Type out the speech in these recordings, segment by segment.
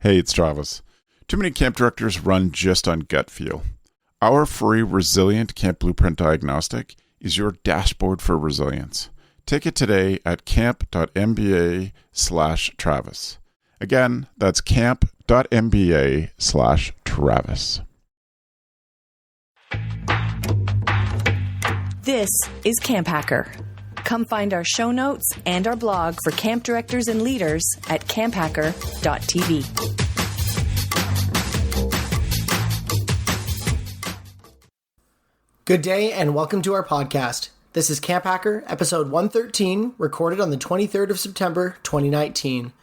Hey, it's Travis. Too many camp directors run just on gut feel. Our free Resilient Camp Blueprint Diagnostic is your dashboard for resilience. Take it today at camp.mba/Travis. Again, that's camp.mba/Travis. This is CampHacker. Come find our show notes and our blog for camp directors and leaders at camphacker.tv. Good day and welcome to our podcast. This is CampHacker, episode 113, recorded on the 23rd of September, 2019.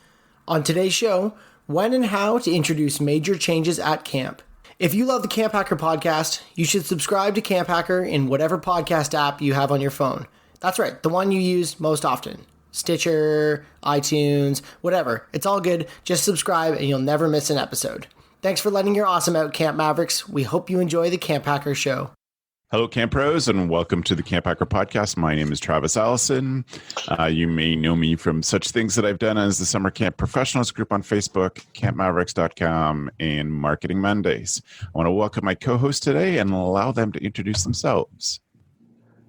On today's show, when and how to introduce major changes at camp. If you love the CampHacker podcast, you should subscribe to CampHacker in whatever podcast app you have on your phone. That's right, the one you use most often. Stitcher, iTunes, whatever. It's all good. Just subscribe and you'll never miss an episode. Thanks for letting your awesome out, Camp Mavericks. We hope you enjoy the CampHacker show. Hello, Camp Pros, and welcome to the CampHacker podcast. My name is Travis Allison. You may know me from such things that I've done as the Summer Camp Professionals group on Facebook, campmavericks.com, and Marketing Mondays. I want to welcome my co-host today and allow them to introduce themselves.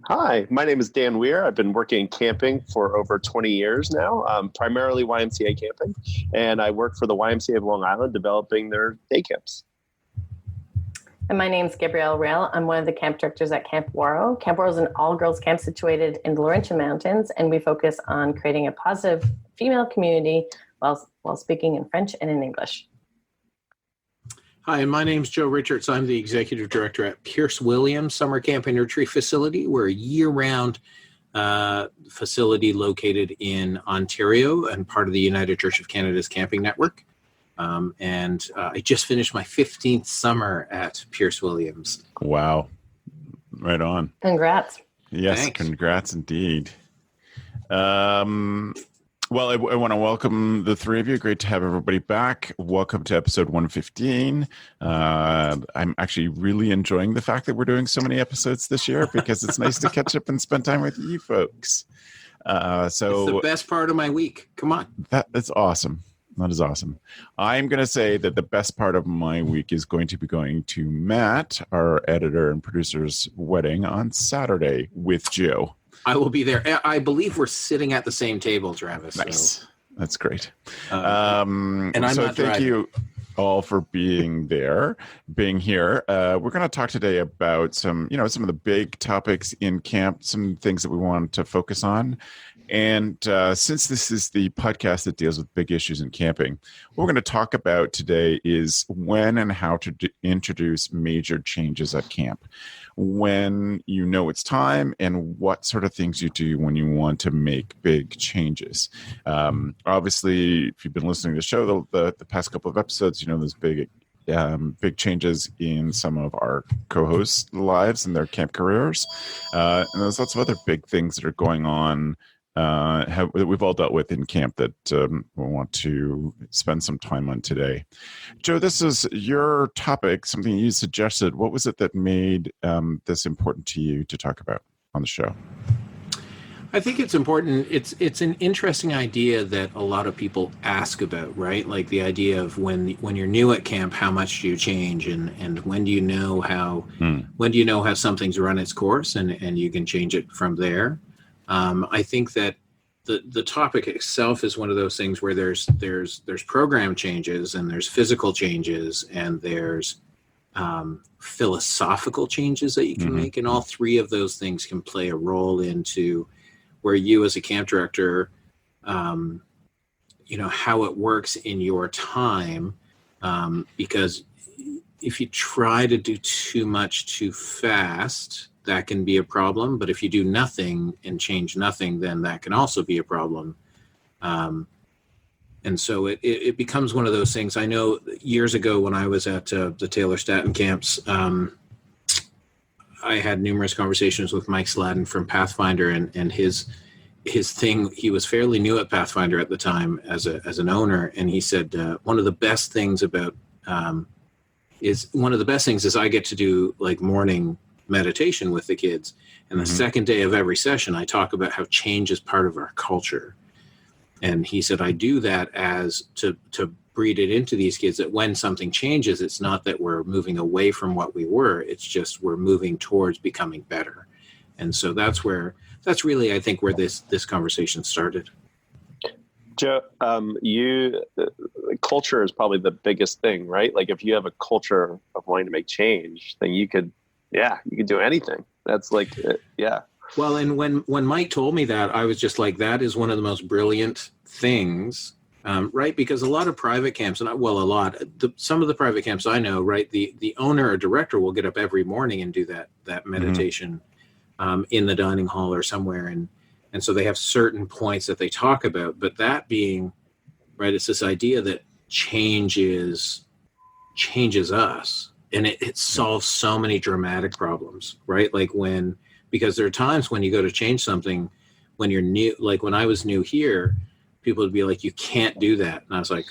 Hi, my name is Dan Weir. I've been working camping for over 20 years now, primarily YMCA camping, and I work for the YMCA of Long Island developing their day camps. And my name's Gabrielle Rail. I'm one of the camp directors at Camp Waro. Camp Waro is an all-girls camp situated in the Laurentian Mountains, and we focus on creating a positive female community while speaking in French and in English. Hi, my name's Joe Richards. I'm the executive director at Pierce Williams Summer Camp and Retreat Facility. We're a year-round facility located in Ontario and part of the United Church of Canada's camping network. I just finished my 15th summer at Pierce Williams. Wow. Right on. Congrats. Yes, thanks. Congrats indeed. Well, I want to welcome the three of you. Great to have everybody back. Welcome to episode 115. I'm actually really enjoying the fact that we're doing so many episodes this year because it's nice to catch up and spend time with you folks. It's the best part of my week. Come on. That's awesome. That is awesome. I'm going to say that the best part of my week is going to be going to Matt, our editor and producer's wedding on Saturday with Joe. I will be there. I believe we're sitting at the same table, Travis. Nice. So. That's great. And I'm not thank you all for being here. We're going to talk today about some of the big topics in camp, some things that we want to focus on. And since this is the podcast that deals with big issues in camping, what we're going to talk about today is when and how to introduce major changes at camp. When you know it's time and what sort of things you do when you want to make big changes. Obviously, if you've been listening to the show the past couple of episodes, there's big changes in some of our co-hosts' lives and their camp careers. And there's lots of other big things that are going on that we've all dealt with in camp that we want to spend some time on today. Joe, this is your topic, something you suggested. What was it that made this important to you to talk about on the show? I think it's important. It's an interesting idea that a lot of people ask about, right? Like the idea of when you're new at camp, how much do you change, and when do you know how something's run its course and you can change it from there. I think that the topic itself is one of those things where there's program changes and there's physical changes and there's philosophical changes that you can make, and all three of those things can play a role into where you as a camp director, how it works in your time, because if you try to do too much too fast, that can be a problem. But if you do nothing and change nothing, then that can also be a problem. And so it becomes one of those things. I know years ago when I was at the Taylor Staton camps, I had numerous conversations with Mike Sladden from Pathfinder and his thing. He was fairly new at Pathfinder at the time as an owner. And he said, one of the best things is I get to do like morning meditation with the kids. And the second day of every session, I talk about how change is part of our culture. And he said, I do that as to breed it into these kids that when something changes, it's not that we're moving away from what we were, it's just we're moving towards becoming better. And so that's really, I think, where this conversation started. Joe, culture is probably the biggest thing, right? Like if you have a culture of wanting to make change, then you could do anything. That's like, yeah. Well, and when Mike told me that, I was just like, that is one of the most brilliant things, right? Because a lot of private camps, some of the private camps I know, right, the owner or director will get up every morning and do that meditation in the dining hall or somewhere, and so they have certain points that they talk about. But that being, right, it's this idea that changes us, and it solves so many dramatic problems, right? Like because there are times when you go to change something when you're new, like when I was new here, people would be like, you can't do that. And I was like,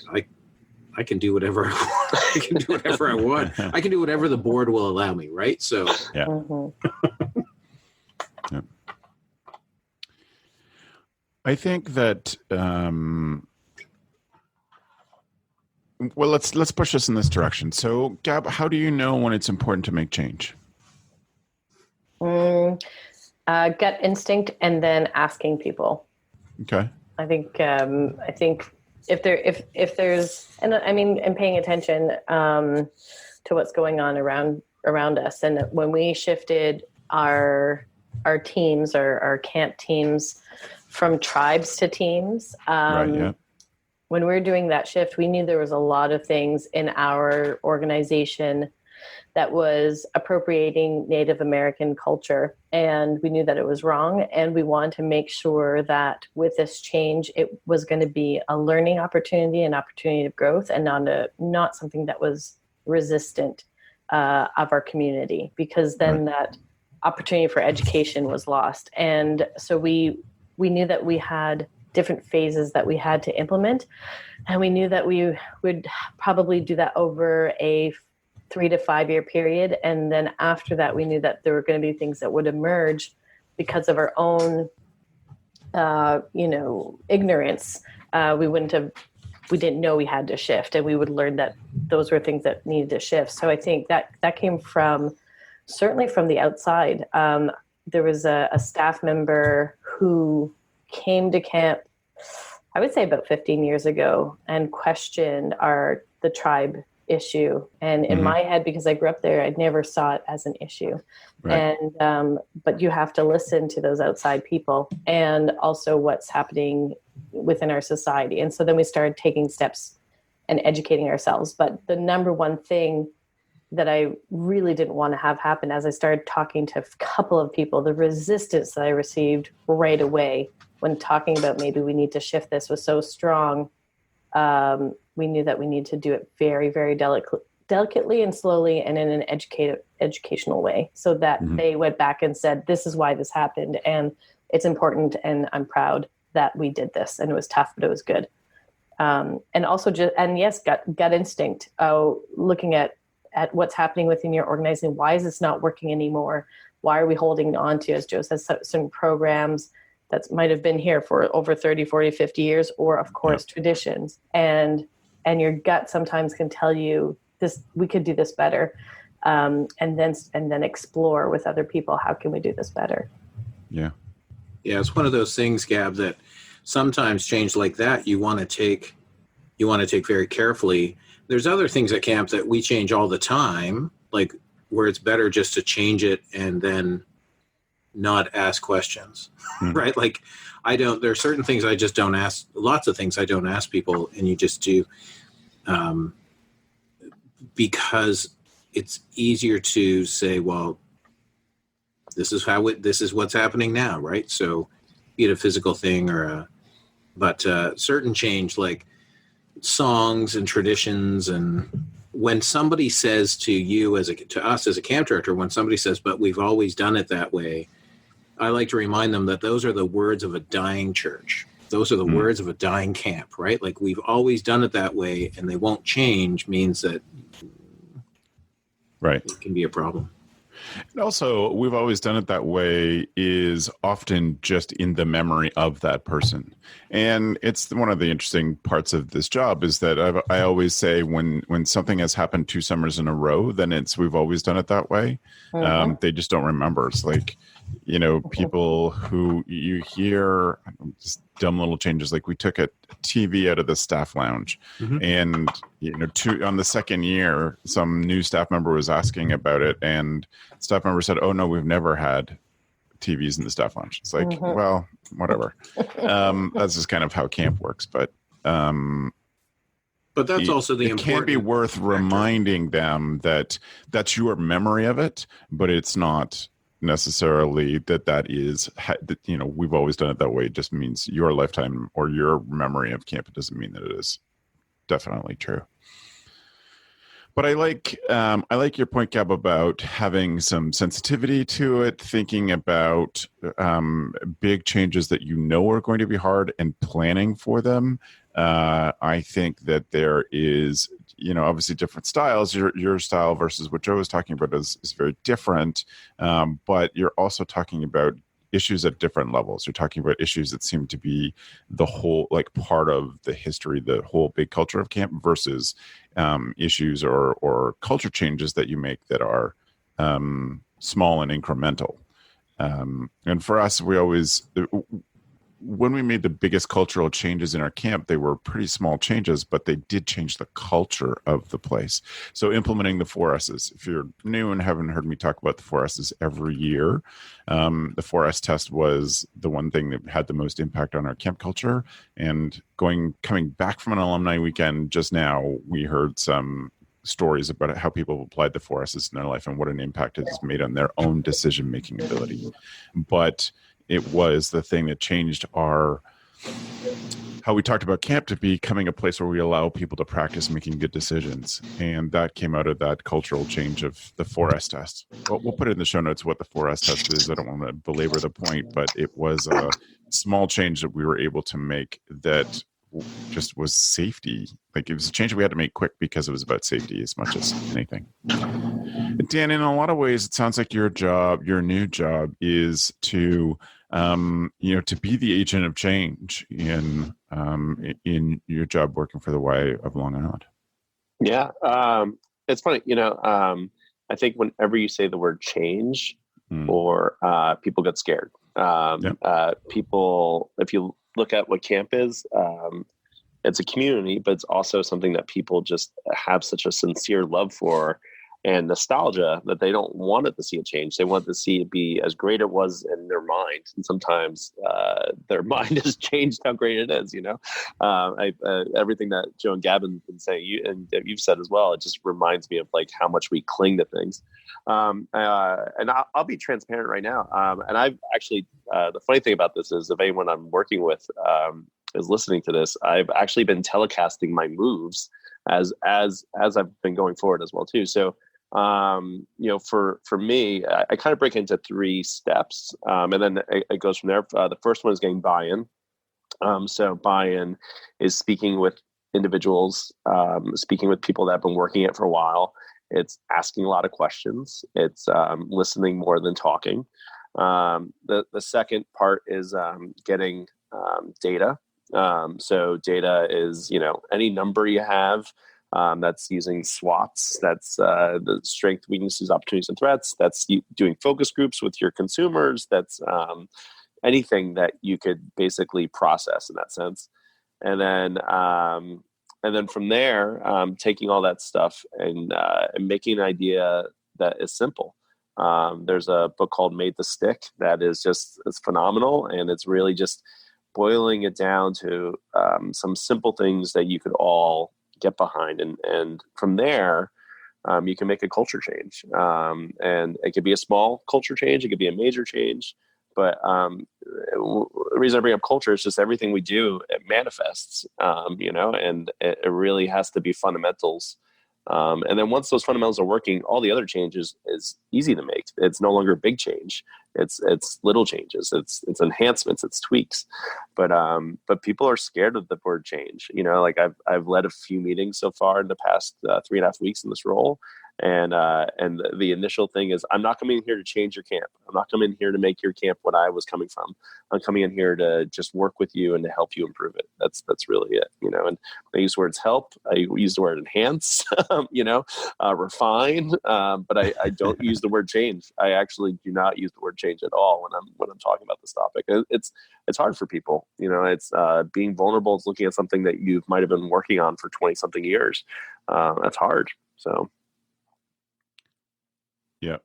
I can do whatever I want. I can do whatever I want. I can do whatever the board will allow me, right? So yeah. Yeah. I think that well, let's push this in this direction. So, Gab, how do you know when it's important to make change? Gut instinct, and then asking people. Okay. I think if there's, and I mean, and paying attention to what's going on around us, and when we shifted our teams, our camp teams, from tribes to teams. Right, yeah. When we were doing that shift, we knew there was a lot of things in our organization that was appropriating Native American culture. And we knew that it was wrong. And we wanted to make sure that with this change, it was going to be a learning opportunity, an opportunity of growth, and not something that was resistant of our community, because then that opportunity for education was lost. And so we knew that we had different phases that we had to implement. And we knew that we would probably do that over a 3 to 5 year period. And then after that, we knew that there were going to be things that would emerge because of our own, ignorance. We didn't know we had to shift, and we would learn that those were things that needed to shift. So I think that came certainly from the outside. There was a staff member who came to camp, I would say about 15 years ago, and questioned the tribe issue. And in my head, because I grew up there, I never saw it as an issue. Right. And but you have to listen to those outside people, and also what's happening within our society. And so then we started taking steps and educating ourselves. But the number one thing that I really didn't want to have happen, as I started talking to a couple of people, the resistance that I received right away when talking about maybe we need to shift this was so strong. We knew that we need to do it very, very delicately and slowly, and in an educational way, so that they went back and said, this is why this happened, and it's important, and I'm proud that we did this, and it was tough, but it was good. And also gut instinct, looking at what's happening within your organization. Why is this not working anymore? Why are we holding on to, as Joe says, some programs that might have been here for over 30, 40, 50 years, or of course traditions. And your gut sometimes can tell you this, we could do this better. And then explore with other people, how can we do this better? Yeah. Yeah. It's one of those things, Gab, that sometimes change like that, you want to take very carefully. There's other things at camp that we change all the time, like where it's better just to change it and then not ask questions, right? Like there are certain things I just don't ask, lots of things I don't ask people, and you just do, because it's easier to say, well, this is what's happening now, right? So be it a physical thing but certain change, like songs and traditions, and when somebody says to you to us as a camp director, when somebody says, but we've always done it that way, I like to remind them that those are the words of a dying church. Those are the words of a dying camp, right? Like, we've always done it that way, and they won't change means that it can be a problem. And also, we've always done it that way is often just in the memory of that person. And it's one of the interesting parts of this job is that I always say when something has happened 2 summers in a row, then we've always done it that way. They just don't remember. It's like, people who you hear just dumb little changes. Like we took a TV out of the staff lounge and, on the second year, some new staff member was asking about it and staff member said, "Oh no, we've never had TVs in the staff lounge." It's like, well, whatever. That's just kind of how camp works. But that's also the it can be worth factor. Reminding them that that's your memory of it, but it's not necessarily that is, we've always done it that way. It just means your lifetime or your memory of camp. It doesn't mean that it is definitely true. But I like your point, Gab, about having some sensitivity to it, thinking about big changes that are going to be hard and planning for them. I think that there is, obviously different styles. Your style versus what Joe was talking about is very different. But you're also talking about issues at different levels. You're talking about issues that seem to be the whole, like part of the history, the whole big culture of camp versus issues or culture changes that you make that are small and incremental. And for us, we always, when we made the biggest cultural changes in our camp, they were pretty small changes, but they did change the culture of the place. So implementing the 4S's. If you're new and haven't heard me talk about the 4S's every year, the 4S test was the one thing that had the most impact on our camp culture. And coming back from an alumni weekend just now, we heard some stories about how people have applied the 4S's in their life and what an impact it has made on their own decision-making ability. But it was the thing that changed how we talked about camp to becoming a place where we allow people to practice making good decisions. And that came out of that cultural change of the 4S test. We'll put it in the show notes what the 4S test is. I don't want to belabor the point, but it was a small change that we were able to make that just was safety. Like it was a change we had to make quick because it was about safety as much as anything. Dan, in a lot of ways, it sounds like your new job is to to be the agent of change in your job working for the Y of Long Island. Yeah. It's funny, I think whenever you say the word change or people get scared. People, if you look at what camp is, it's a community, but it's also something that people just have such a sincere love for and nostalgia that they don't want it to see it change. They want to see it be as great it was in their mind. And sometimes their mind has changed how great it is, everything that Joe and Gavin been saying, and you've said as well, it just reminds me of like how much we cling to things. And I'll be transparent right now. And I've actually, the funny thing about this is if anyone I'm working with is listening to this, I've actually been telecasting my moves as I've been going forward as well too. So, for me, I kind of break into 3 steps, and then it goes from there. The first one is getting buy-in. So buy-in is speaking with individuals, speaking with people that have been working it for a while. It's asking a lot of questions. It's listening more than talking. The second part is getting data. So data is, any number you have that's using SWOTs, that's the strength, weaknesses, opportunities, and threats. That's doing focus groups with your consumers. That's anything that you could basically process in that sense. And then from there, taking all that stuff and making an idea that is simple. There's a book called Made to Stick that is it's phenomenal. And it's really just boiling it down to some simple things that you could all get behind. And from there, you can make a culture change. And it could be a small culture change. It could be a major change. But the reason I bring up culture is just everything we do, it manifests, and it really has to be fundamentals. And then once those fundamentals are working, all the other changes is easy to make. It's no longer a big change. It's little changes. It's enhancements. It's tweaks. But people are scared of the word change. Like I've led a few meetings so far in the past 3.5 weeks in this role, And the initial thing is, I'm not coming in here to change your camp. I'm not coming in here to make your camp what I was coming from. I'm coming in here to just work with you and to help you improve it. That's really it, And I use words help. I use the word enhance, refine, but I don't use the word change. I actually do not use the word change at all when I'm talking about this topic. It's hard for people, It's being vulnerable. It's looking at something that you might have been working on for 20 something years. That's hard. So. Yeah.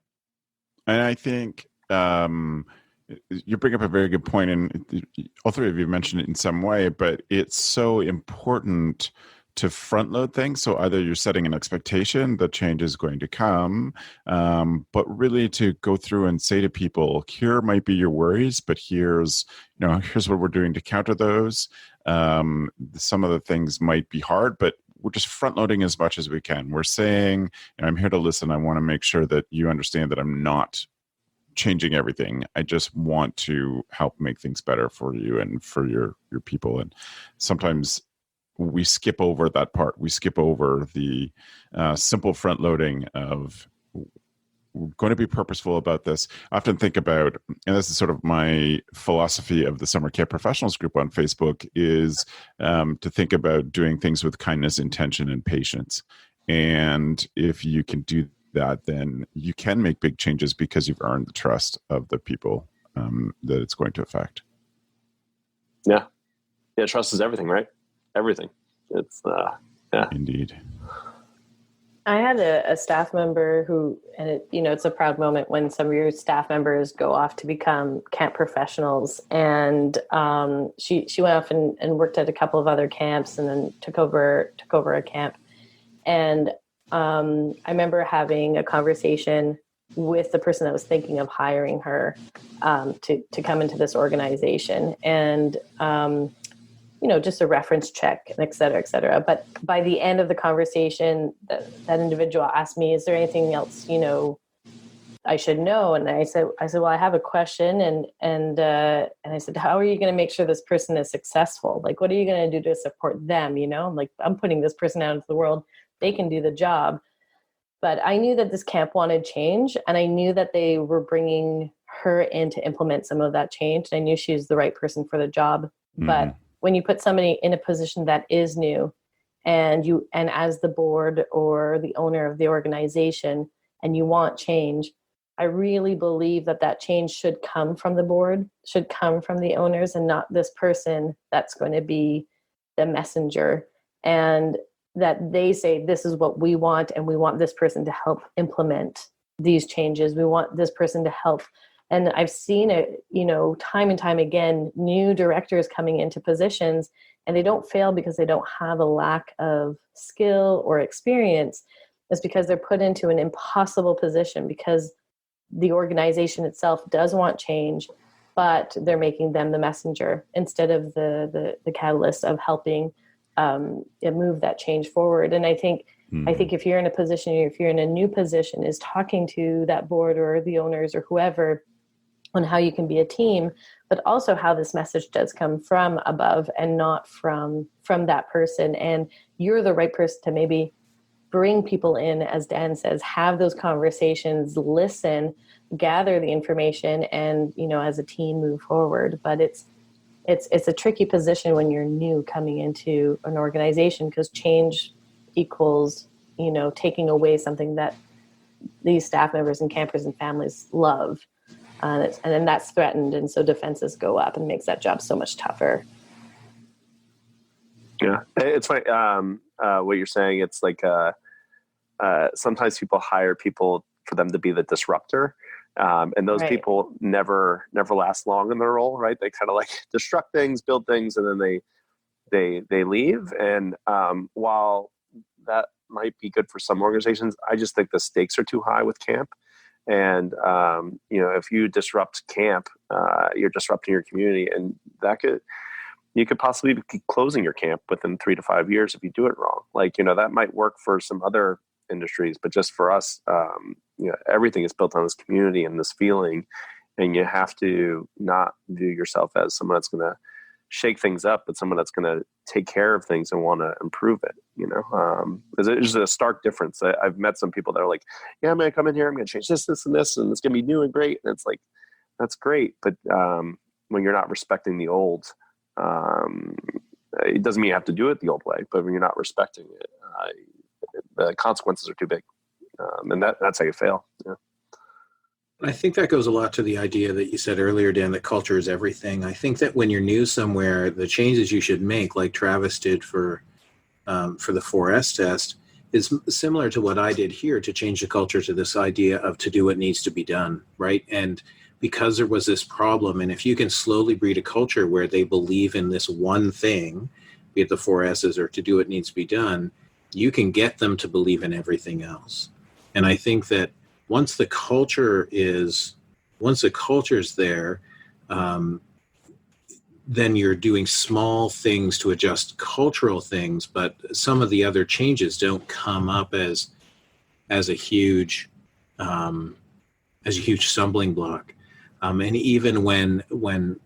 And I think you bring up a very good point, and all three of you mentioned it in some way, but it's so important to front load things. So either you're setting an expectation that change is going to come, but really to go through and say to people, here might be your worries, but here's what we're doing to counter those. Some of the things might be hard, but we're just front loading as much as we can. We're saying, I'm here to listen. I want to make sure that you understand that I'm not changing everything. I just want to help make things better for you and for your people. And sometimes we skip over that part. We skip over the simple front loading of, we're going to be purposeful about this. I often think about, and this is sort of my philosophy of the Summer Camp Professionals group on Facebook, is to think about doing things with kindness, intention, and patience. And if you can do that, then you can make big changes because you've earned the trust of the people that it's going to affect. Yeah. Trust is everything, right? Everything. It's Indeed. I had a staff member who, and it's a proud moment when some of your staff members go off to become camp professionals. And she went off and worked at a couple of other camps, and then took over a camp. And I remember having a conversation with the person that was thinking of hiring her to come into this organization, and just a reference check, and et cetera, et cetera. But by the end of the conversation, that individual asked me, is there anything else, I should know? And I said, well, I have a question. And I said, how are you going to make sure this person is successful? Like, what are you going to do to support them? Like, I'm putting this person out into the world. They can do the job. But I knew that this camp wanted change, and I knew that they were bringing her in to implement some of that change. And I knew she was the right person for the job. Mm-hmm. But when you put somebody in a position that is new, and as the board or the owner of the organization, and you want change, I really believe that change should come from the board, should come from the owners, and not this person that's going to be the messenger. And that they say, this is what we want, and we want this person to help implement these changes. We want this person to help. And I've seen it, time and time again, new directors coming into positions, and they don't fail because they don't have a lack of skill or experience. It's because they're put into an impossible position because the organization itself does want change, but they're making them the messenger instead of the catalyst of helping move that change forward. And I think if you're in a position, if you're in a new position, is talking to that board or the owners or whoever on how you can be a team, but also how this message does come from above and not from that person. And you're the right person to maybe bring people in, as Dan says, have those conversations, listen, gather the information, and, as a team move forward. But it's a tricky position when you're new coming into an organization, because change equals, taking away something that these staff members and campers and families love. And then that's threatened. And so defenses go up and makes that job so much tougher. Yeah. It's like what you're saying. It's like sometimes people hire people for them to be the disruptor. And those people never last long in their role, right? They kind of like disrupt things, build things, and then they leave. And while that might be good for some organizations, I just think the stakes are too high with camp. And if you disrupt camp, you're disrupting your community, and you could possibly be closing your camp within 3 to 5 years if you do it wrong. Like, that might work for some other industries, but just for us, everything is built on this community and this feeling, and you have to not view yourself as someone that's going to shake things up, but someone that's going to take care of things and want to improve it, there's a stark difference. I've met some people that are like, yeah, I'm going to come in here, I'm going to change this, this, and this, and it's going to be new and great. And it's like, that's great. But when you're not respecting the old, it doesn't mean you have to do it the old way, but when you're not respecting it, the consequences are too big. And that's how you fail. Yeah. I think that goes a lot to the idea that you said earlier, Dan, that culture is everything. I think that when you're new somewhere, the changes you should make, like Travis did for the 4S test, is similar to what I did here to change the culture to this idea of to do what needs to be done, right? And because there was this problem, and if you can slowly breed a culture where they believe in this one thing, be it the 4S's or to do what needs to be done, you can get them to believe in everything else. And I think that once the culture is there, then you're doing small things to adjust cultural things, but some of the other changes don't come up as a huge stumbling block. And even when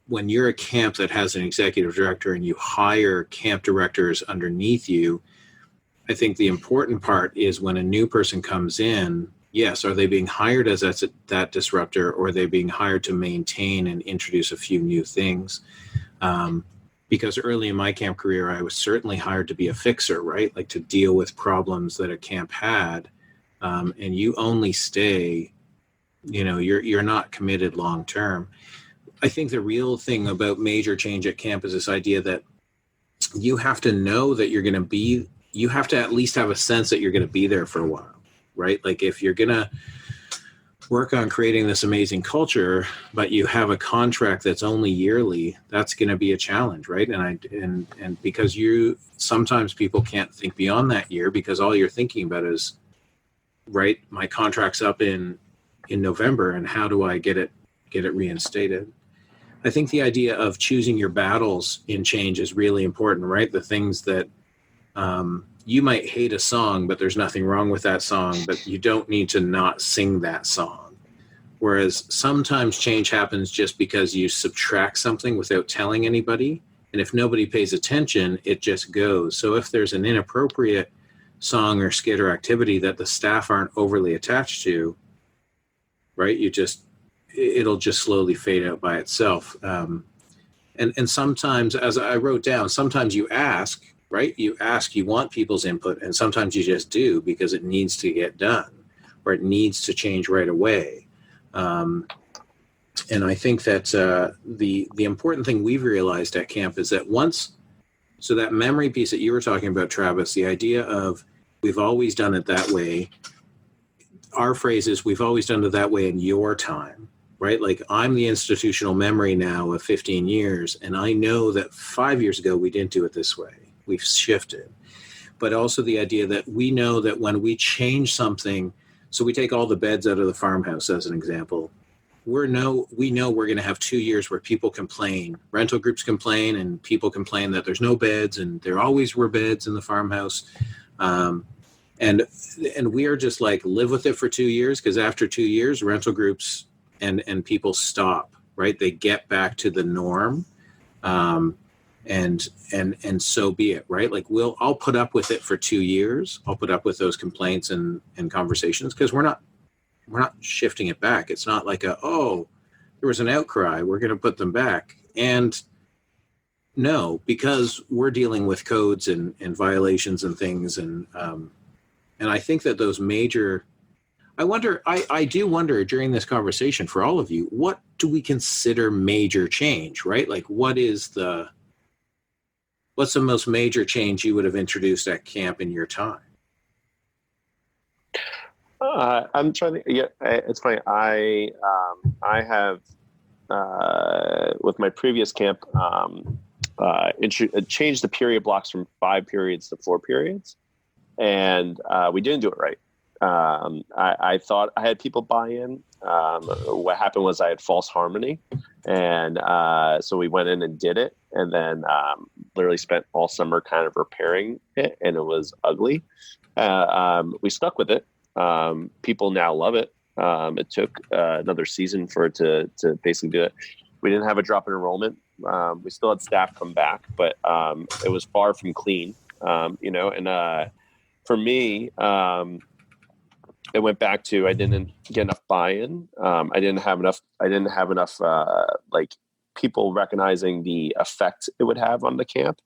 you're a camp that has an executive director and you hire camp directors underneath you, I think the important part is when a new person comes in, yes, are they being hired as that disruptor, or are they being hired to maintain and introduce a few new things? Because early in my camp career, I was certainly hired to be a fixer, right? Like to deal with problems that a camp had. And you only stay, you're not committed long term. I think the real thing about major change at camp is this idea that you have to know that you have to at least have a sense that you're going to be there for a while. Right? Like if you're going to work on creating this amazing culture, but you have a contract that's only yearly, that's going to be a challenge, right? And because sometimes people can't think beyond that year because all you're thinking about is, right, my contract's up in November and how do I get it reinstated? I think the idea of choosing your battles in change is really important, right? The things that, you might hate a song, but there's nothing wrong with that song, but you don't need to not sing that song. Whereas sometimes change happens just because you subtract something without telling anybody. And if nobody pays attention, it just goes. So if there's an inappropriate song or skit or activity that the staff aren't overly attached to, right, it'll just slowly fade out by itself. And sometimes, as I wrote down, sometimes you ask, right? You want people's input, and sometimes you just do because it needs to get done or it needs to change right away. And I think that the important thing we've realized at camp is that so that memory piece that you were talking about, Travis, the idea of we've always done it that way. Our phrase is we've always done it that way in your time, right? Like I'm the institutional memory now of 15 years, and I know that 5 years ago we didn't do it this way. We've shifted. But also the idea that we know that when we change something, so we take all the beds out of the farmhouse as an example, we know we're going to have 2 years where people complain, rental groups complain, and people complain that there's no beds, and there always were beds in the farmhouse. And we are just like, live with it for 2 years, because after 2 years, rental groups and people stop, right? They get back to the norm. And so be it, right? Like I'll put up with it for 2 years. I'll put up with those complaints and conversations because we're not shifting it back. It's not like there was an outcry, we're going to put them back. And no, because we're dealing with codes and violations and things. And I think that those major, I do wonder during this conversation for all of you, what do we consider major change, right? Like what's the most major change you would have introduced at camp in your time? I'm trying to. Yeah, it's funny. I have with my previous camp changed the period blocks from 5 periods to 4 periods, and we didn't do it right. I thought I had people buy in. What happened was I had false harmony, and so we went in and did it, and then literally spent all summer kind of repairing it, and it was ugly. We stuck with it. People now love it. It took another season for it to basically do it. We didn't have a drop in enrollment We still had staff come back, but it was far from clean. And for me, it went back to I didn't get enough buy-in. I didn't have enough like people recognizing the effect it would have on the camp,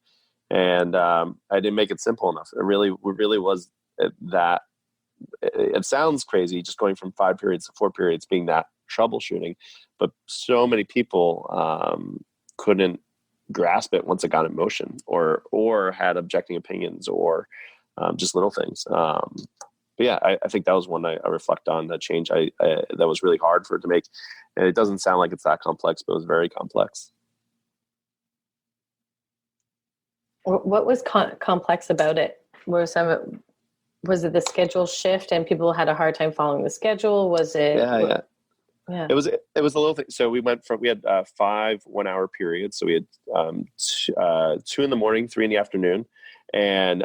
and I didn't make it simple enough. It really was that. It sounds crazy, just going from 5 periods to 4 periods being that troubleshooting, but so many people couldn't grasp it once it got in motion, or had objecting opinions, or just little things. But yeah, I think that was one I reflect on, that change that was really hard for it to make. And it doesn't sound like it's that complex, but it was very complex. What was complex about it? Was it the schedule shift and people had a hard time following the schedule? Was it? Yeah. It was a little thing. So we had 5 1-hour periods. So we had 2 in the morning, 3 in the afternoon. And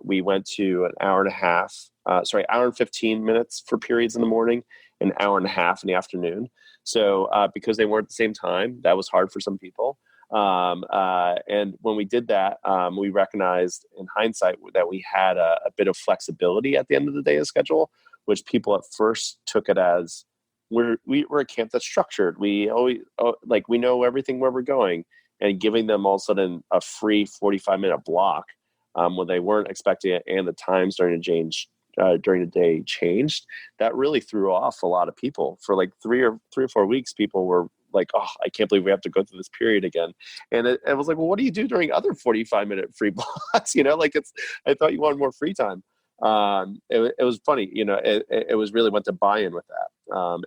we went to an hour and 15 minutes for periods in the morning, an hour and a half in the afternoon. So because they weren't at the same time, that was hard for some people. And when we did that, we recognized in hindsight that we had a bit of flexibility at the end of the day of schedule, which people at first took it as we're a camp that's structured. We always we know everything where we're going, and giving them all of a sudden a free 45-minute block when they weren't expecting it, and the times during the day changed. That really threw off a lot of people. For like 3 or 4 weeks, people were like, "Oh, I can't believe we have to go through this period again." And it was like, well, what do you do during other 45-minute free blocks? I thought you wanted more free time. It was funny, it was really went to buy-in with that.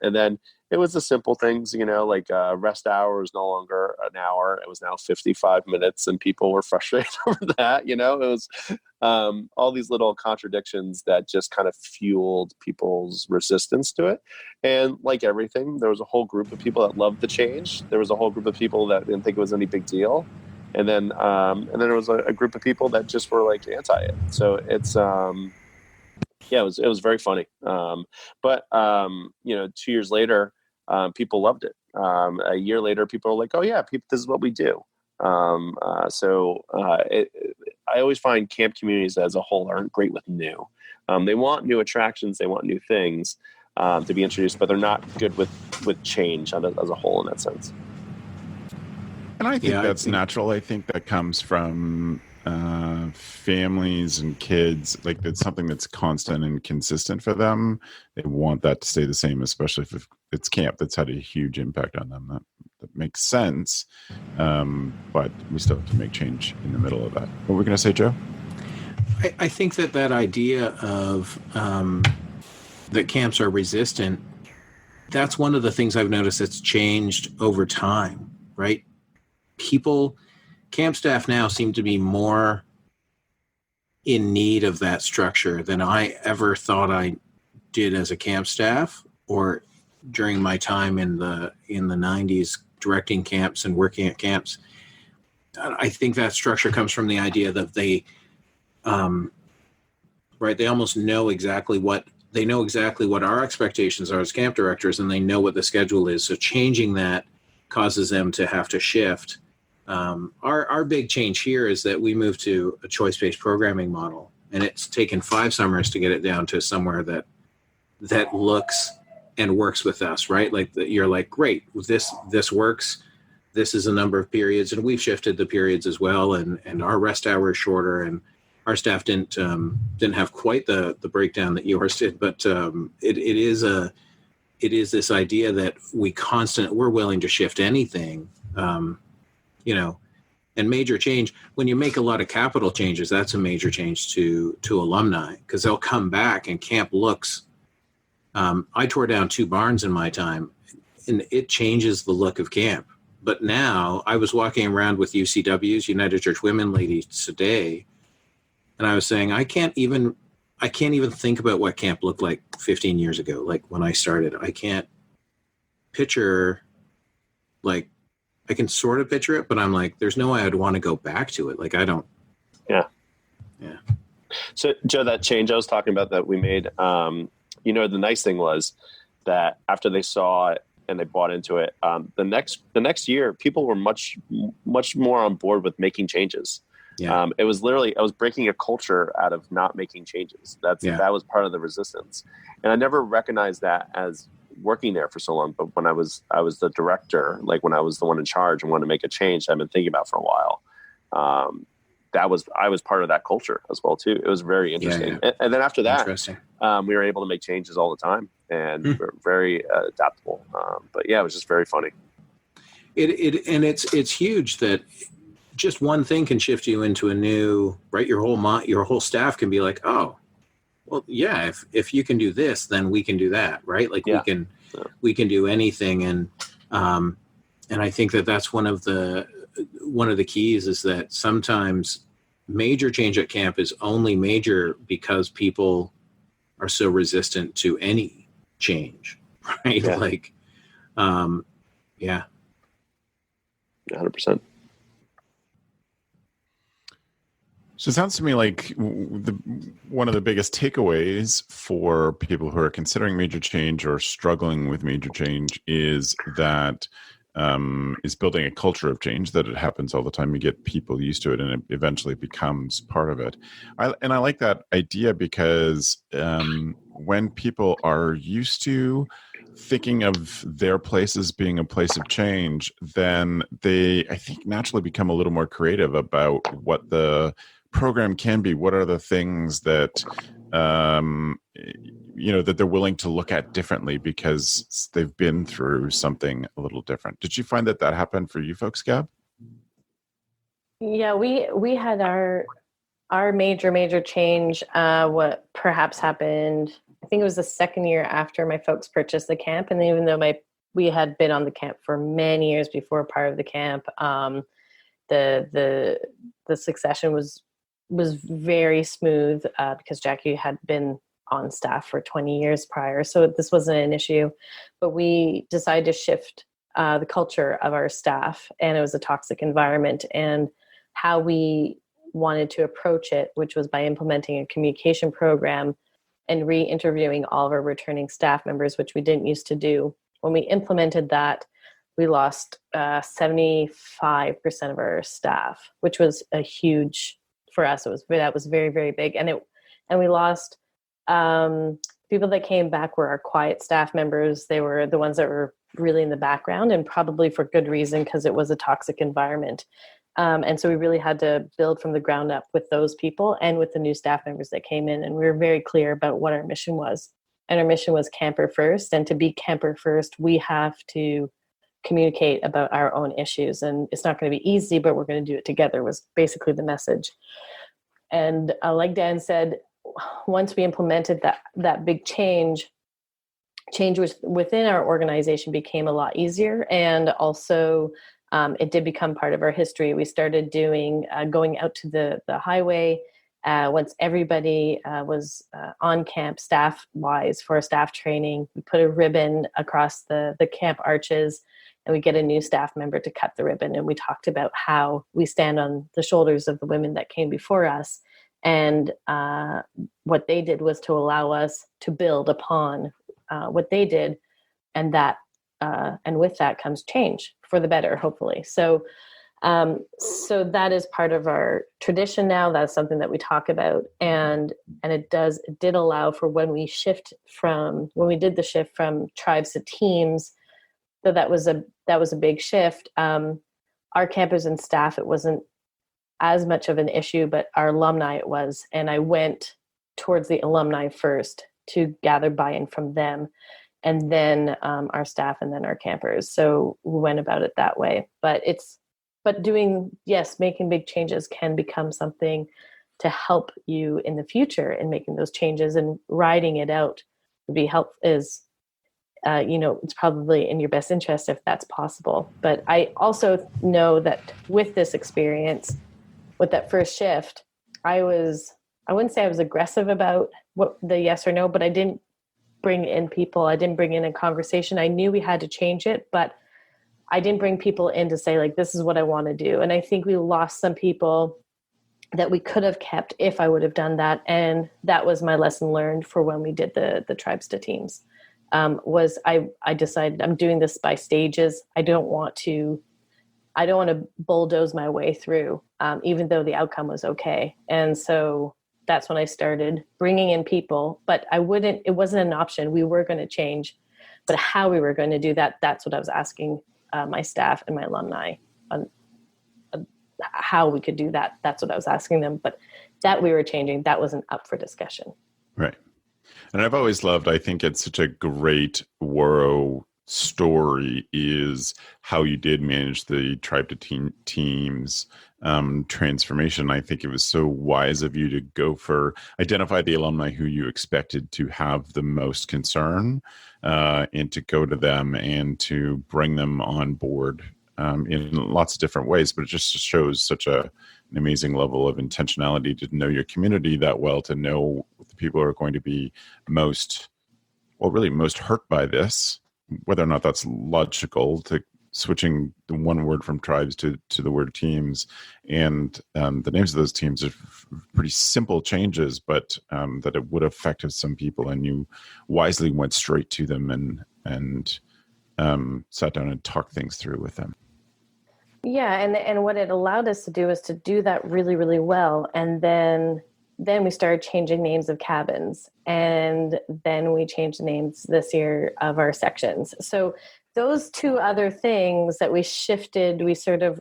And then it was the simple things, rest hour was no longer an hour. It was now 55 minutes, and people were frustrated over that. It was all these little contradictions that just kind of fueled people's resistance to it. And like everything, there was a whole group of people that loved the change. There was a whole group of people that didn't think it was any big deal. And then there was a group of people that just were like anti it. So it's, it was very funny. But 2 years later, people loved it. A year later, people were like, "Oh yeah, this is what we do." I always find camp communities as a whole aren't great with new. They want new attractions, they want new things to be introduced, but they're not good with change as a whole in that sense. And I think that's natural. I think that comes from families and kids. Like, it's something that's constant and consistent for them. They want that to stay the same, especially if it's camp that's had a huge impact on them. That makes sense. But we still have to make change in the middle of that. What were we going to say, Joe? I think that idea of that camps are resistant, that's one of the things I've noticed that's changed over time, right? Camp staff now seem to be more in need of that structure than I ever thought I did as a camp staff, or during my time in the 90s directing camps and working at camps. I think that structure comes from the idea that they almost know exactly what our expectations are as camp directors, and they know what the schedule is. So changing that causes them to have to shift. Our big change here is that we moved to a choice-based programming model, and it's taken 5 summers to get it down to somewhere that looks and works with us, right? Like you're like, great, this works. This is a number of periods, and we've shifted the periods as well, and our rest hour is shorter, and our staff didn't have quite the breakdown that yours did, but it is this idea that we're willing to shift anything. And major change, when you make a lot of capital changes, that's a major change to alumni, because they'll come back and camp looks. I tore down 2 barns in my time, and it changes the look of camp. But now I was walking around with UCW's, United Church Women ladies today, and I was saying, I can't even think about what camp looked like 15 years ago, like when I started. I can't picture, like, I can sort of picture it, but I'm like, there's no way I'd want to go back to it. Like, I don't. Yeah. Yeah. So, Joe, that change I was talking about that we made, the nice thing was that after they saw and they bought into it. The next year, people were much more on board with making changes. Yeah. It was literally, I was breaking a culture out of not making changes. That was part of the resistance. And I never recognized that as working there for so long. But when I was the director, like when I was the one in charge and wanted to make a change I've been thinking about for a while, I was part of that culture as well too. It was very interesting. Yeah. And then after that, we were able to make changes all the time, and we're very adaptable. But yeah, it was just very funny. It's huge that just one thing can shift you into a new, right? Your whole staff can be like, oh, well, yeah, if you can do this, then we can do that, right? Like we can do anything. And I think that's one of the keys is that sometimes major change at camp is only major because people are so resistant to any change, right? Yeah. Like, 100%. So it sounds to me like one of the biggest takeaways for people who are considering major change or struggling with major change is that is building a culture of change, that it happens all the time. You get people used to it and it eventually becomes part of it. I like that idea because when people are used to thinking of their place as being a place of change, then they, I think, naturally become a little more creative about what the program can be. What are the things that that they're willing to look at differently because they've been through something a little different. Did you find that happened for you folks, Gab? Yeah, we had our major change. What perhaps happened, I think it was the second year after my folks purchased the camp, and even though we had been on the camp for many years before part of the camp, the succession was very smooth because Jackie had been on staff for 20 years prior. So this wasn't an issue, but we decided to shift the culture of our staff, and it was a toxic environment, and how we wanted to approach it, which was by implementing a communication program and re-interviewing all of our returning staff members, which we didn't used to do. When we implemented that, we lost 75% of our staff, which was a huge, for us, that was very, very big. And we lost people that came back were our quiet staff members. They were the ones that were really in the background, and probably for good reason, because it was a toxic environment. And so we really had to build from the ground up with those people and with the new staff members that came in. And we were very clear about what our mission was. And our mission was camper first. And to be camper first, we have to communicate about our own issues. And it's not going to be easy, but we're going to do it together, was basically the message. And like Dan said, once we implemented that big change within our organization became a lot easier. And also it did become part of our history. We started doing going out to the highway once everybody was on camp staff-wise for a staff training. We put a ribbon across the camp arches, and we get a new staff member to cut the ribbon. And we talked about how we stand on the shoulders of the women that came before us. And what they did was to allow us to build upon what they did. And with that comes change for the better, hopefully. So that is part of our tradition now. That's something that we talk about. And it did allow for when we did the shift from tribes to teams. So that was a big shift. Our campers and staff, it wasn't as much of an issue, but our alumni it was. And I went towards the alumni first to gather buy-in from them, and then our staff, and then our campers. So we went about it that way. But making big changes can become something to help you in the future in making those changes, and riding it out would be it's probably in your best interest if that's possible. But I also know that with this experience, with that first shift, I wouldn't say I was aggressive about what the yes or no, but I didn't bring in people. I didn't bring in a conversation. I knew we had to change it, but I didn't bring people in to say, like, this is what I want to do. And I think we lost some people that we could have kept if I would have done that. And that was my lesson learned for when we did the tribes to teams. was I decided I'm doing this by stages. I don't want to bulldoze my way through, even though the outcome was okay. And so that's when I started bringing in people, but it wasn't an option. We were going to change, but how we were going to do that, that's what I was asking my staff and my alumni on how we could do that. That's what I was asking them, but that we were changing, that wasn't up for discussion. Right. And I've always loved, I think it's such a great Waro story, is how you did manage the tribe to teams transformation. I think it was so wise of you to go for identify the alumni who you expected to have the most concern, and to go to them and to bring them on board in lots of different ways. But it just shows such an amazing level of intentionality to know your community that well, to know the people who are going to be most hurt by this, whether or not that's logical, to switching the one word from tribes to the word teams. And the names of those teams are pretty simple changes, but that it would have affected some people, and you wisely went straight to them and sat down and talked things through with them. Yeah, and what it allowed us to do is to do that really, really well. And then we started changing names of cabins, and then we changed the names this year of our sections. So those two other things that we shifted, we sort of,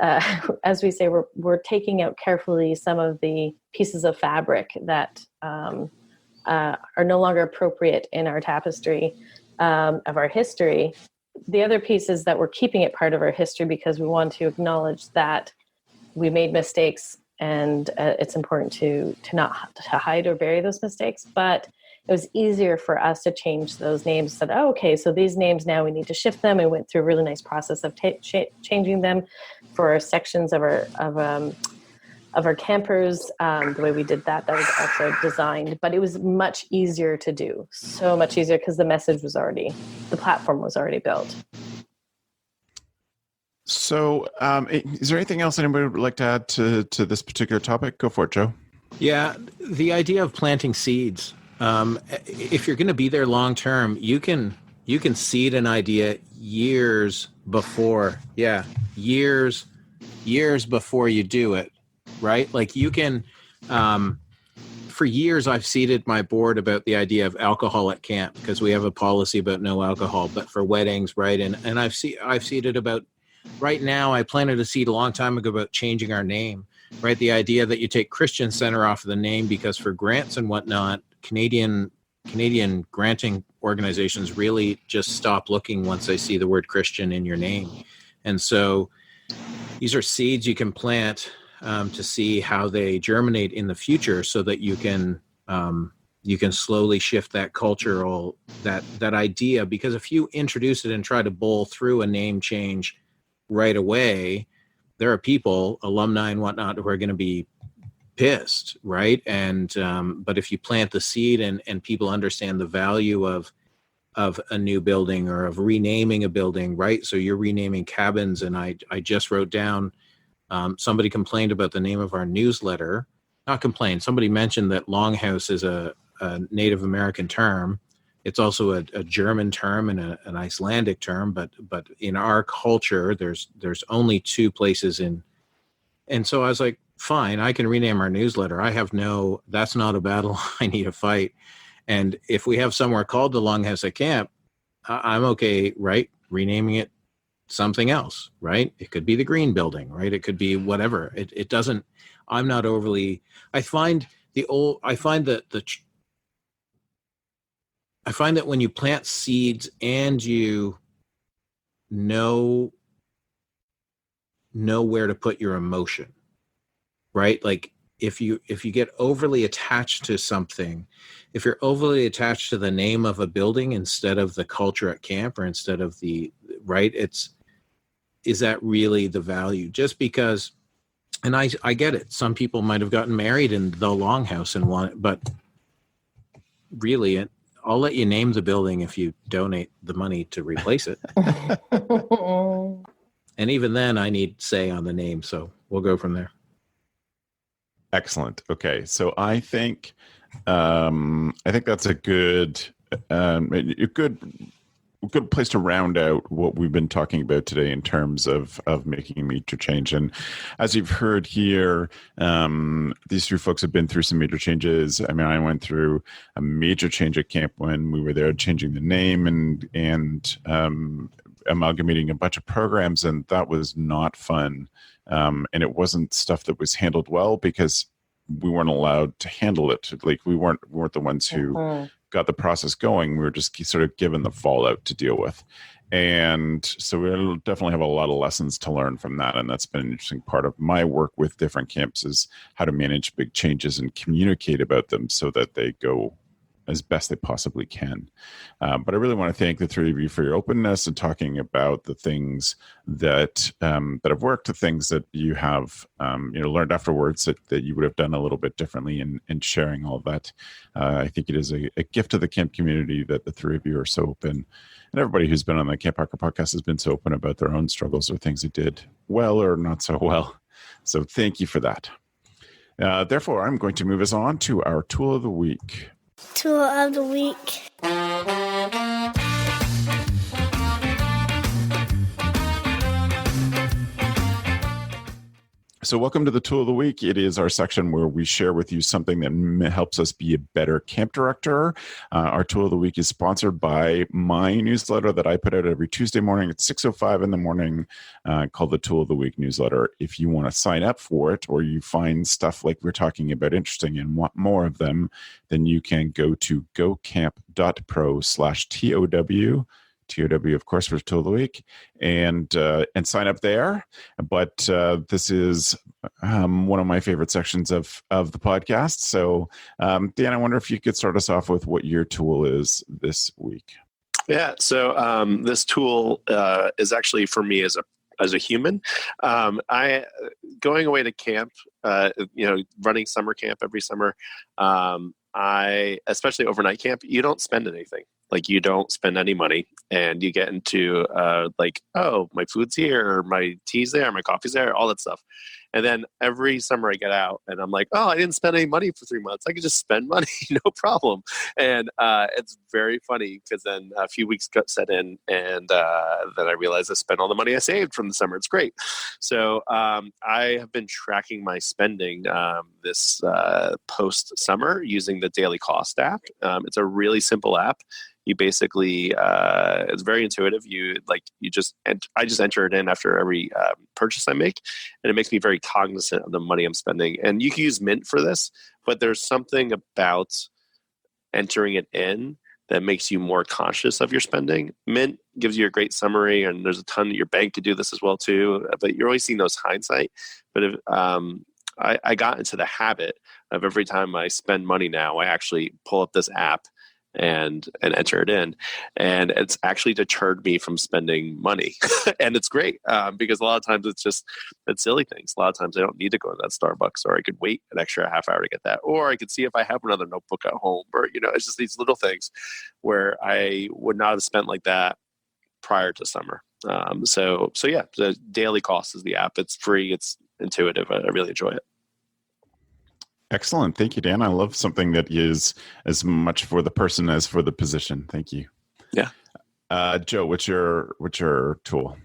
as we say, we're taking out carefully some of the pieces of fabric that are no longer appropriate in our tapestry of our history. The other piece is that we're keeping it part of our history because we want to acknowledge that we made mistakes, and it's important to not to hide or bury those mistakes. But it was easier for us to change those names. Said, oh, okay, so these names now we need to shift them. We went through a really nice process of changing them for our sections of our campers. The way we did that was also designed, but it was much easier to do. So much easier because the platform was already built. So is there anything else anybody would like to add to this particular topic? Go for it, Joe. Yeah, the idea of planting seeds. If you're going to be there long term, you can seed an idea years before you do it, right? Like you can, for years I've seeded my board about the idea of alcohol at camp, because we have a policy about no alcohol, but for weddings, right? And I've seeded about, right now I planted a seed a long time ago about changing our name, right? The idea that you take Christian Center off of the name, because for grants and whatnot, Canadian granting organizations really just stop looking once they see the word Christian in your name. And so these are seeds you can plant to see how they germinate in the future, so that you can slowly shift that cultural, that idea. Because if you introduce it and try to bowl through a name change right away, there are people, alumni and whatnot, who are going to be pissed, right? And but if you plant the seed and people understand the value of a new building or of renaming a building, right? So you're renaming cabins, and I just wrote down, somebody complained about the name of our newsletter. Not complained, somebody mentioned that longhouse is a Native American term. It's also a German term and an Icelandic term, but in our culture, there's only two places in. And so I was like, fine, I can rename our newsletter. That's not a battle I need to fight. And if we have somewhere called the Longhouse at Camp, I'm okay, right? Renaming it something else, right? It could be the Green Building, right? It could be whatever. It doesn't, I'm not overly, I find that when you plant seeds and you know where to put your emotion, right? Like if you get overly attached to something, if you're overly attached to the name of a building instead of the culture at camp, or instead of the, right, is that really the value? Just because, and I get it, some people might have gotten married in the Longhouse and want it, but really, I'll let you name the building if you donate the money to replace it. And even then, I need say on the name, so we'll go from there. Excellent. Okay, so I think that's a good a good place to round out what we've been talking about today in terms of making a major change. And as you've heard here, these three folks have been through some major changes. I mean, I went through a major change at camp when we were there, changing the name and amalgamating a bunch of programs, and that was not fun. And it wasn't stuff that was handled well because we weren't allowed to handle it. Like we weren't the ones who got the process going. We were just sort of given the fallout to deal with. And so we'll definitely have a lot of lessons to learn from that. And that's been an interesting part of my work with different camps, is how to manage big changes and communicate about them so that they go as best they possibly can. But I really want to thank the three of you for your openness and talking about the things that have worked, the things that you have learned afterwards that you would have done a little bit differently, and sharing all of that. I think it is a gift to the camp community that the three of you are so open, and everybody who's been on the CampHacker podcast has been so open about their own struggles or things they did well or not so well. So thank you for that. Therefore, I'm going to move us on to our tool of the week. Tool of the week. So welcome to the Tool of the Week. It is our section where we share with you something that helps us be a better camp director. Our Tool of the Week is sponsored by my newsletter that I put out every Tuesday morning at 6:05 in the morning, called the Tool of the Week newsletter. If you want to sign up for it, or you find stuff like we're talking about interesting and want more of them, then you can go to gocamp.pro/TOW. TOW, of course, for Tool of the Week, and sign up there. But this is one of my favorite sections of the podcast. So, Dan, I wonder if you could start us off with what your tool is this week. Yeah. So this tool is actually for me as a human. I going away to camp, running summer camp every summer. I especially overnight camp. You don't spend anything. Like, you don't spend any money, and you get into oh, my food's here, or my tea's there, my coffee's there, all that stuff. And then every summer I get out and I'm like, oh, I didn't spend any money for 3 months. I could just spend money, no problem. And it's very funny because then a few weeks got set in, and then I realized I spent all the money I saved from the summer. It's great. So I have been tracking my spending this post-summer using the Daily Cost app. It's a really simple app. You basically, it's very intuitive. I just enter it in after every purchase I make, and it makes me very cognizant of the money I'm spending. And you can use Mint for this, but there's something about entering it in that makes you more conscious of your spending. Mint gives you a great summary, and there's a ton. Your bank could do this as well too, but you're always seeing those hindsight. But if I got into the habit of every time I spend money now, I actually pull up this app and enter it in, and it's actually deterred me from spending money. And it's great because a lot of times it's silly things. A lot of times I don't need to go to that Starbucks, or I could wait an extra half hour to get that, or I could see if I have another notebook at home, or it's just these little things where I would not have spent like that prior to summer. So yeah, the Daily Cost is the app. It's free, it's intuitive. I really enjoy it. Excellent. Thank you, Dan. I love something that is as much for the person as for the position. Thank you. Yeah. Joe, what's your tool?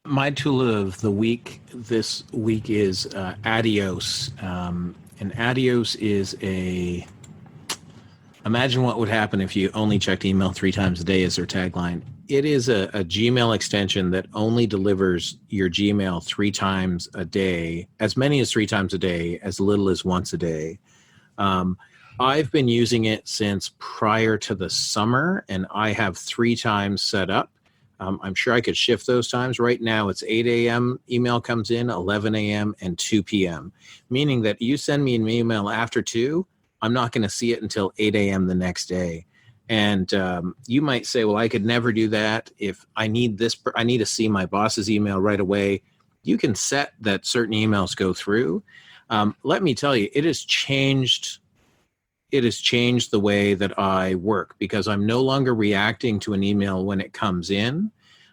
My tool of the week this week is Adios. And Adios is imagine what would happen if you only checked email 3 times a day as their tagline. It is a Gmail extension that only delivers your Gmail 3 times a day, as many as 3 times a day, as little as once a day. I've been using it since prior to the summer, and I have 3 times set up. I'm sure I could shift those times. Right now, it's 8 a.m. email comes in, 11 a.m., and 2 p.m., meaning that you send me an email after 2, I'm not going to see it until 8 a.m. the next day. And you might say, well, I could never do that. If I need I need to see my boss's email right away. You can set that certain emails go through. Let me tell you, it has changed the way that I work, because I'm no longer reacting to an email when it comes in.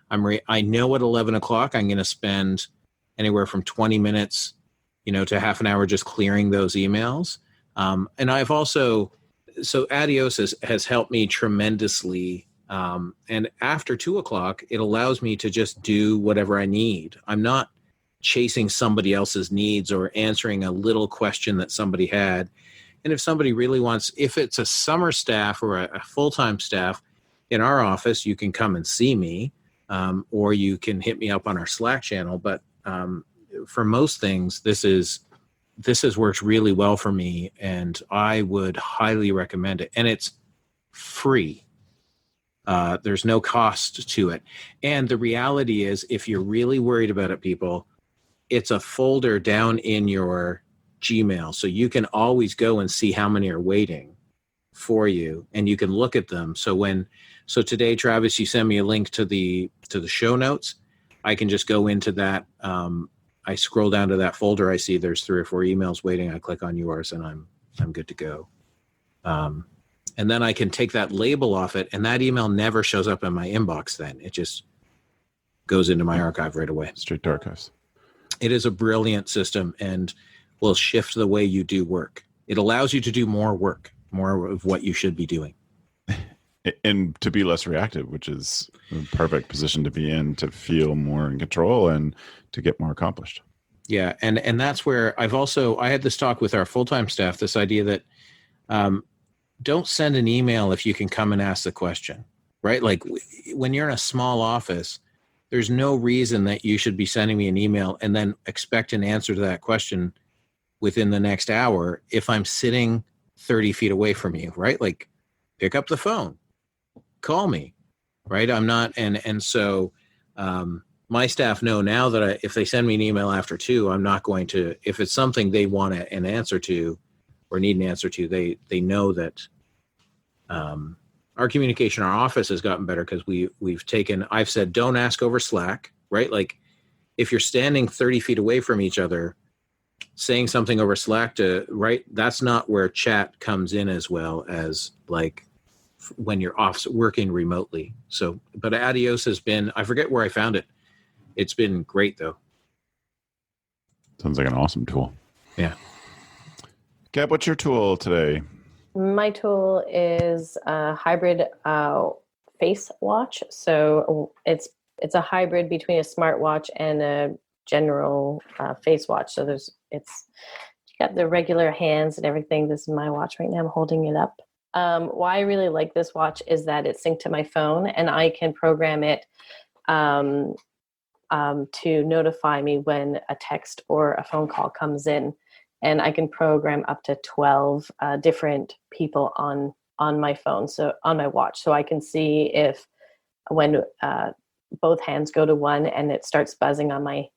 I know at 11 o'clock I'm going to spend anywhere from 20 minutes, to half an hour just clearing those emails. And I've also so Adios has helped me tremendously. And after 2:00, it allows me to just do whatever I need. I'm not chasing somebody else's needs or answering a little question that somebody had. And if somebody really wants, if it's a summer staff or a full-time staff in our office, you can come and see me, or you can hit me up on our Slack channel. But for most things, this has worked really well for me, and I would highly recommend it. And it's free. There's no cost to it. And the reality is, if you're really worried about it, people, it's a folder down in your Gmail. So you can always go and see how many are waiting for you, and you can look at them. So today, Travis, you send me a link to the show notes. I can just go into that. I scroll down to that folder. I see there's 3 or 4 emails waiting. I click on yours, and I'm good to go. And then I can take that label off it, and that email never shows up in my inbox then. It just goes into my archive right away. Straight to archives. It is a brilliant system and will shift the way you do work. It allows you to do more work, more of what you should be doing. And to be less reactive, which is a perfect position to be in, to feel more in control and to get more accomplished. Yeah, and that's where I had this talk with our full-time staff, this idea that don't send an email if you can come and ask the question, right? Like when you're in a small office, there's no reason that you should be sending me an email and then expect an answer to that question within the next hour if I'm sitting 30 feet away from you, right? Like pick up the phone, call me, right? I'm not, and so my staff know now that if they send me an email after 2, I'm not going to, if it's something they want an answer to or need an answer to, they know that our communication, our office has gotten better because I've said, don't ask over Slack, right? Like if you're standing 30 feet away from each other, saying something over Slack that's not where chat comes in as well as like when you're off working remotely. So, but Adios has been, I forget where I found it. It's been great though. Sounds like an awesome tool. Yeah. Gab, what's your tool today? My tool is a hybrid face watch. So it's a hybrid between a smartwatch and a general face watch. So you got the regular hands and everything. This is my watch right now. I'm holding it up. Why I really like this watch is that it's synced to my phone, and I can program it to notify me when a text or a phone call comes in. And I can program up to 12 different people on my phone, so on my watch. So I can see if when both hands go to one and it starts buzzing on my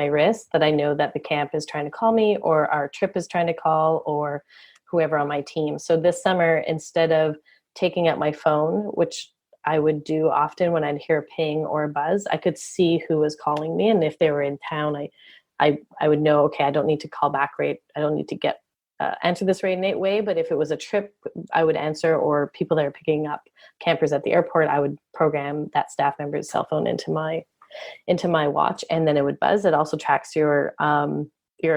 wrist, that I know that the camp is trying to call me, or our trip is trying to call, or whoever on my team. So this summer, instead of taking out my phone, which I would do often when I'd hear a ping or a buzz, I could see who was calling me. And if they were in town, I would know, okay, I don't need to call back I don't need to answer this right away. But if it was a trip, I would answer, or people that are picking up campers at the airport, I would program that staff member's cell phone into my watch, and then it would buzz. It also tracks your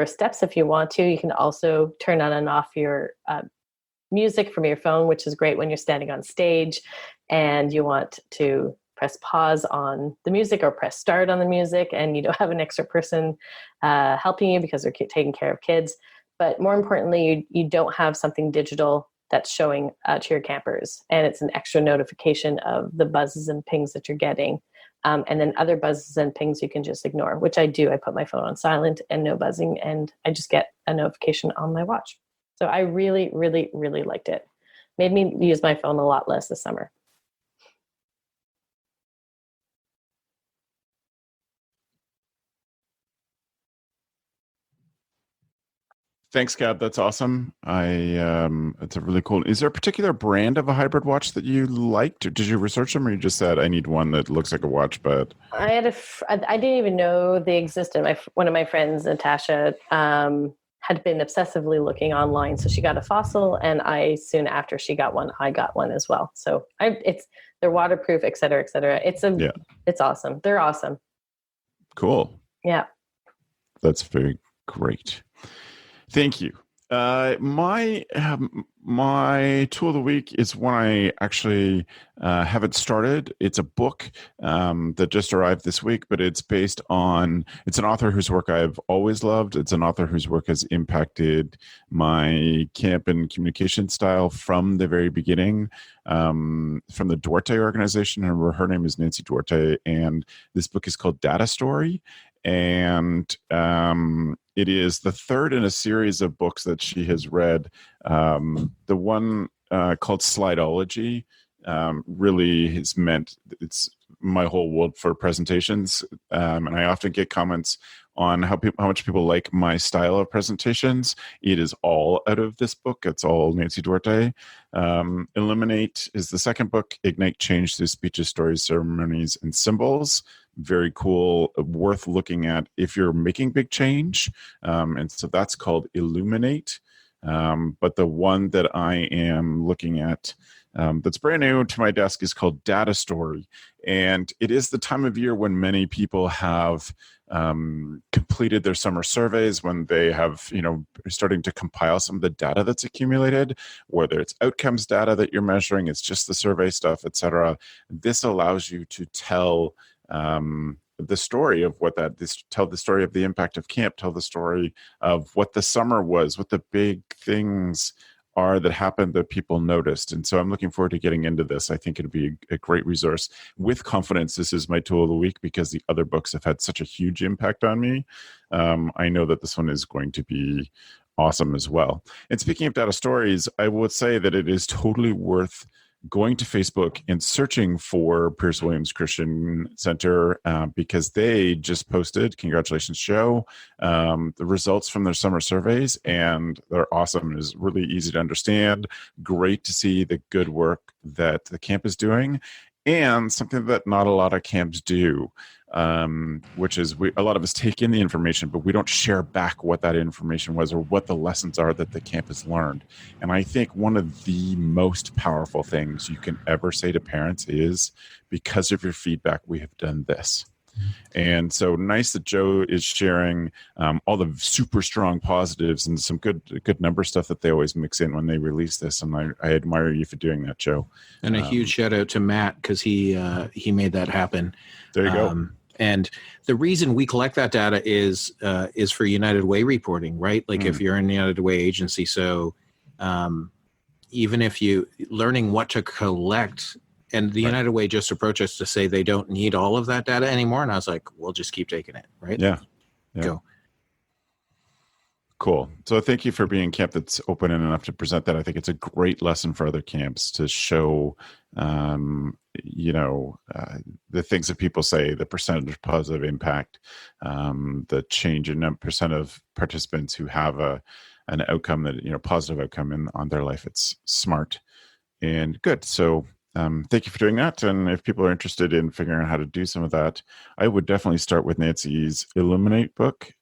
steps if you want to. You can also turn on and off your music from your phone, which is great when you're standing on stage and you want to press pause on the music or press start on the music, and you don't have an extra person helping you because they're taking care of kids. But more importantly, you don't have something digital that's showing to your campers, and it's an extra notification of the buzzes and pings that you're getting. And then other buzzes and pings you can just ignore, which I do. I put my phone on silent and no buzzing, and I just get a notification on my watch. So I really, really, really liked it. Made me use my phone a lot less this summer. Thanks, Gab. That's awesome. It's a really cool. Is there a particular brand of a hybrid watch that you liked? Or did you research them, or you just said, I need one that looks like a watch, but I didn't even know they existed. One of my friends, Natasha, had been obsessively looking online. So she got a Fossil, and soon after she got one, I got one as well. So they're waterproof, et cetera, et cetera. It's awesome. They're awesome. Cool. Yeah. That's very great. Thank you. My tool of the week is one I actually haven't started. It's a book that just arrived this week, but it's it's an author whose work I've always loved. It's an author whose work has impacted my camp and communication style from the very beginning, from the Duarte organization. Her name is Nancy Duarte, and this book is called Data Story. And it is the third in a series of books that she has read. The one called Slideology really has meant it's my whole world for presentations. And I often get comments on how much people like my style of presentations. It is all out of this book. It's all Nancy Duarte. Illuminate is the second book. Ignite Change Through Speeches, Stories, Ceremonies, and Symbols. Very cool, worth looking at if you're making big change. And so that's called Illuminate. But the one that I am looking at that's brand new to my desk is called Data Story. And it is the time of year when many people have completed their summer surveys, when they have, starting to compile some of the data that's accumulated, whether it's outcomes data that you're measuring, it's just the survey stuff, etc. This allows you to tell the story of tell the story of the impact of camp, tell the story of what the summer was, what the big things are that happened that people noticed. And so I'm looking forward to getting into this. I think it'd be a great resource. With confidence, this is my tool of the week because the other books have had such a huge impact on me. I know that this one is going to be awesome as well. And speaking of data stories, I would say that it is totally worth going to Facebook and searching for Pierce Williams Christian Center because they just posted, congratulations, Joe, the results from their summer surveys, and they're awesome. It is really easy to understand. Great to see the good work that the camp is doing, and something that not a lot of camps do, which is a lot of us take in the information, but we don't share back what that information was or what the lessons are that the camp has learned. And I think one of the most powerful things you can ever say to parents is, because of your feedback, we have done this. And so nice that Joe is sharing all the super strong positives and some good number stuff that they always mix in when they release this. And I admire you for doing that, Joe. And a huge shout out to Matt because he made that happen. There you go. And the reason we collect that data is for United Way reporting, right? Like if you're in the United Way agency, so even if learning what to collect. And the United Way just approached us to say they don't need all of that data anymore. And I was like, we'll just keep taking it, right? Yeah. Go. Cool. So thank you for being a camp that's open enough to present that. I think it's a great lesson for other camps to show, the things that people say, the percentage of positive impact, the change in percent of participants who have an outcome that, positive outcome on their life. It's smart and good. So thank you for doing that. And if people are interested in figuring out how to do some of that, I would definitely start with Nancy's Illuminate book.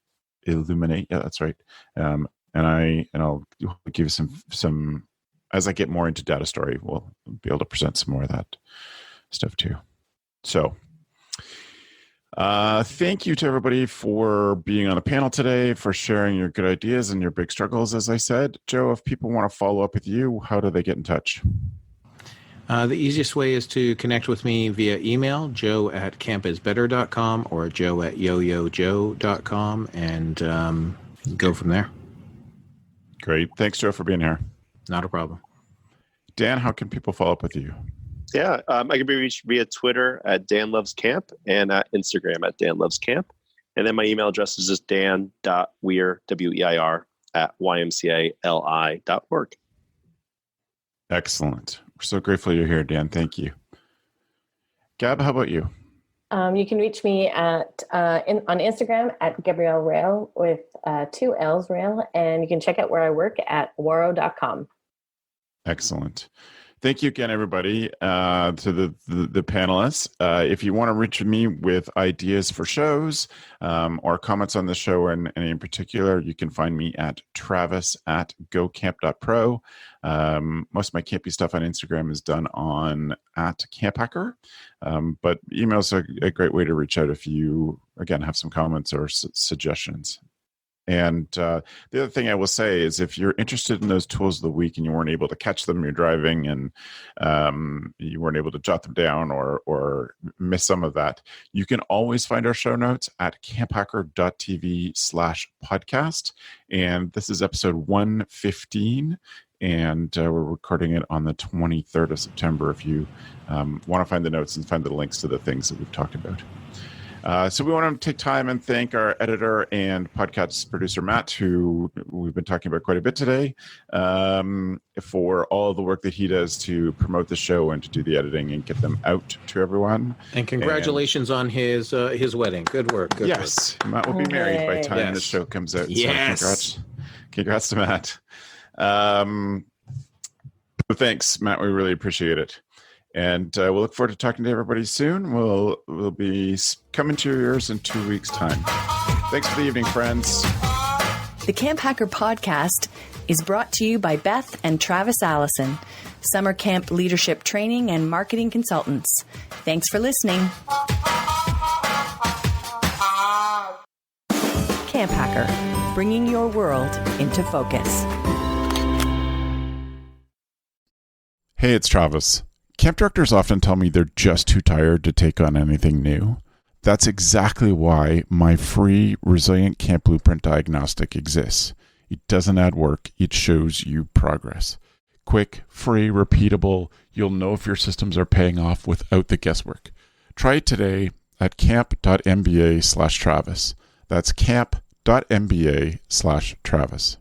Illuminate, yeah, that's right. And I'll give you some as I get more into Data Story, we'll be able to present some more of that stuff too. So thank you to everybody for being on the panel today, for sharing your good ideas and your big struggles. As I said, Joe, if people want to follow up with you, how do they get in touch? The easiest way is to connect with me via email, joe@campisbetter.com or joe@yoyojoe.com, and go from there. Great. Thanks, Joe, for being here. Not a problem. Dan, how can people follow up with you? Yeah, I can be reached via Twitter at Dan Loves Camp and at Instagram at Dan Loves Camp. And then my email address is just dan.weir, W-E-I-R, @ymcali.org. Excellent. We're so grateful you're here, Dan. Thank you. Gab, how about you? You can reach me on Instagram at Gabrielle Rail with 2 L's Rail, and you can check out where I work at waro.com. Excellent. Thank you again, everybody, to the panelists. If you want to reach me with ideas for shows or comments on the show and any in particular, you can find me at travis@gocamp.pro. Most of my campy stuff on Instagram is done on @CampHacker. But email's a great way to reach out if you, again, have some comments or suggestions. And the other thing I will say is if you're interested in those tools of the week and you weren't able to catch them, you're driving and you weren't able to jot them down or miss some of that, you can always find our show notes at camphacker.tv/podcast. And this is episode 115. And we're recording it on the 23rd of September if you want to find the notes and find the links to the things that we've talked about. So we want to take time and thank our editor and podcast producer, Matt, who we've been talking about quite a bit today, for all the work that he does to promote the show and to do the editing and get them out to everyone. And congratulations on his wedding. Good work. Good work. Matt will be married by the time the show comes out. Yes. So congrats to Matt. So thanks, Matt. We really appreciate it. And we'll look forward to talking to everybody soon. We'll be coming to your ears in 2 weeks' time. Thanks for the evening, friends. The Camp Hacker podcast is brought to you by Beth and Travis Allison, summer camp leadership training and marketing consultants. Thanks for listening. Camp Hacker, bringing your world into focus. Hey, it's Travis. Camp directors often tell me they're just too tired to take on anything new. That's exactly why my free Resilient Camp Blueprint Diagnostic exists. It doesn't add work, it shows you progress. Quick, free, repeatable, you'll know if your systems are paying off without the guesswork. Try it today at camp.mba/Travis. That's camp.mba/Travis.